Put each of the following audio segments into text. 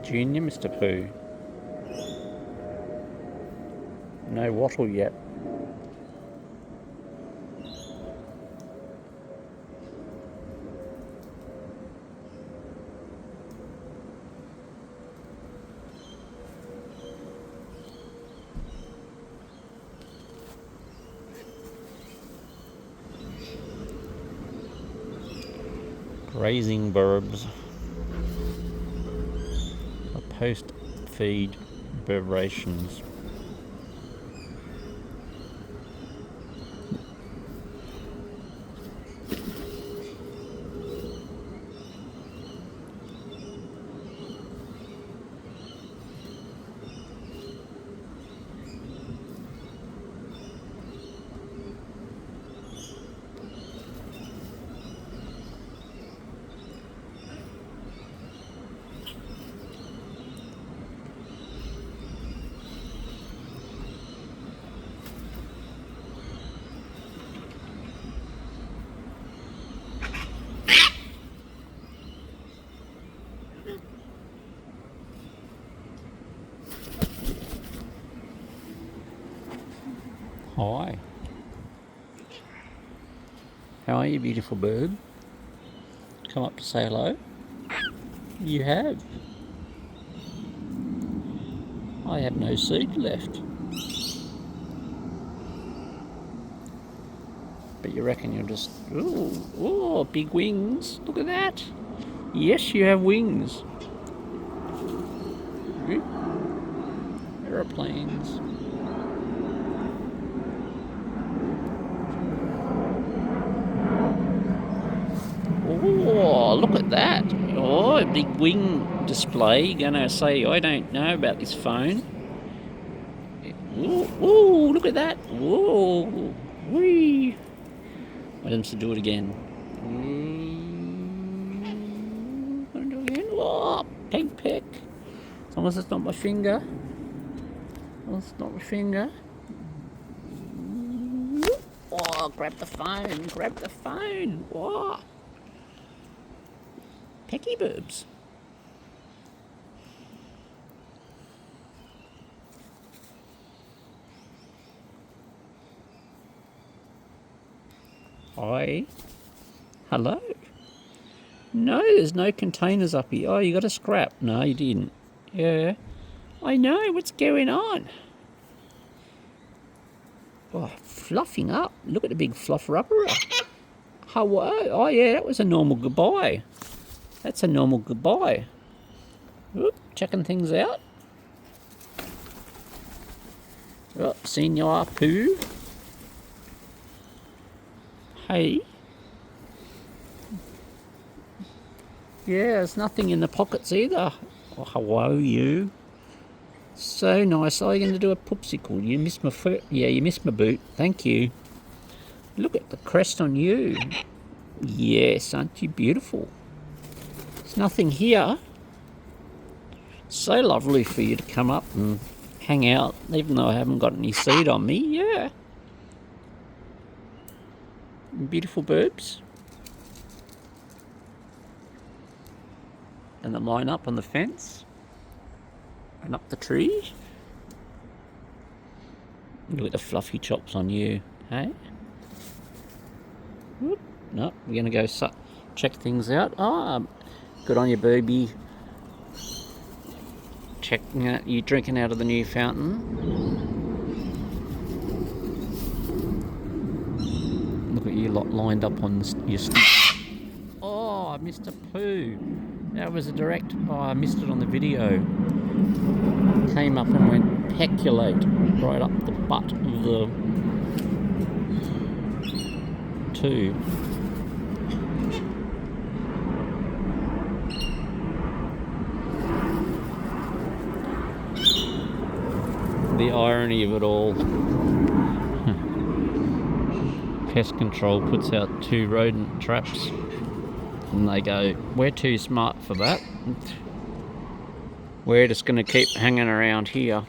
Junior, Mr. Pooh. No wattle yet. Grazing Birbs. A post-feed bird rations. Hi. How are you, beautiful bird? Come up to say hello? You have. I have no seed left. But you reckon you'll just... Ooh, big wings. Look at that. Yes, you have wings. Aeroplanes. Oh, look at that. Oh, a big wing display. You're going to say, I don't know about this phone. Ooh, look at that. Whoa. Whee. I want to do it again. Want to do it again? Oh, peck. As long as it's not my finger. Oh, grab the phone. Whoa. Pecky Birbs. Hi. Hello. No, there's no containers up here. Oh, you got a scrap. No, you didn't. Yeah. I know. What's going on? Oh, fluffing up. Look at the big fluffer upper. Hello. Oh, yeah, that was a normal goodbye. That's a normal goodbye. Oop, checking things out. Oh, Senor Pooh. Hey. Yeah, there's nothing in the pockets either. Oh, hello, you. So nice. Are you going to do a poopsicle? You missed my foot. Yeah, you missed my boot. Thank you. Look at the crest on you. Yes, aren't you beautiful? There's nothing here. So lovely for you to come up and hang out, even though I haven't got any seed on me. Yeah. Beautiful Birbs. And the line up on the fence. And up the tree. Look at the fluffy chops on you, hey? Whoop. No, we're going to go check things out. Oh, good on you, baby. Checking out, you drinking out of the new fountain. Look at you lot lined up on your stick. Oh, Mr. Pooh. That was a direct... Oh, I missed it on the video. Came up and went peculate right up the butt of the two. The irony of it all. Pest control puts out 2 rodent traps and they go, we're too smart for that. We're just going to keep hanging around here.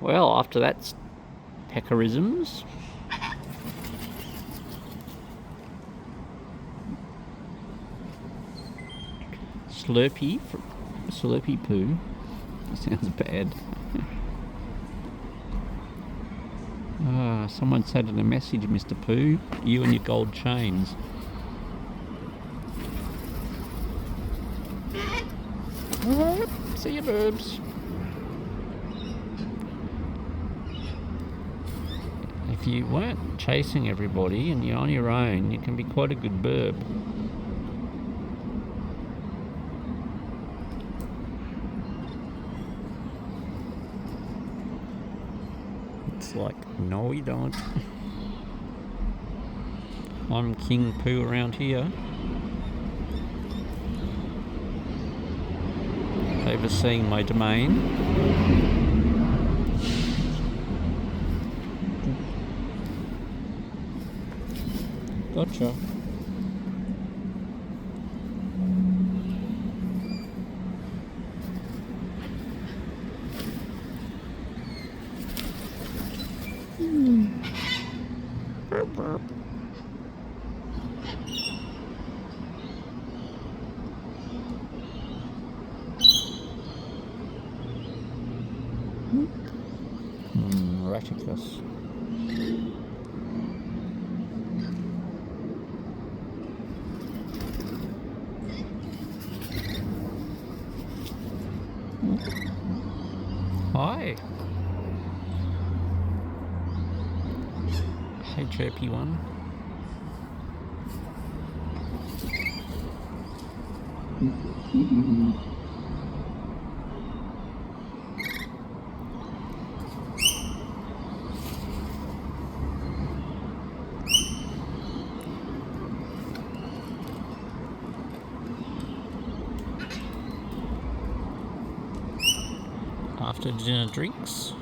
Well, after that's peckerisms. Slurpee poo. That sounds bad. Someone sent in a message, Mr. Pooh. You and your gold chains. Alright, see you, Birbs. If you weren't chasing everybody and you're on your own, you can be quite a good burb. It's like, no we don't. I'm King Pooh around here, overseeing my domain. Gotcha. Burp, burp. Raticus. Hi. Hey, chirpy one. After dinner drinks.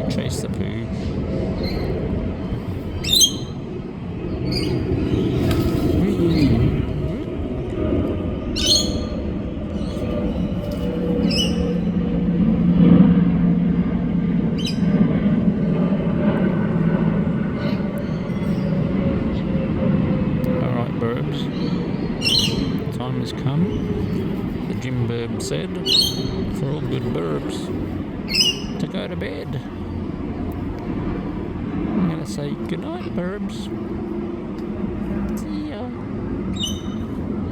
Chase the poo. Alright, Birbs. Time has come. The Jim Burb said, for all good Birbs to go to bed. I'm going to say goodnight, Birbs.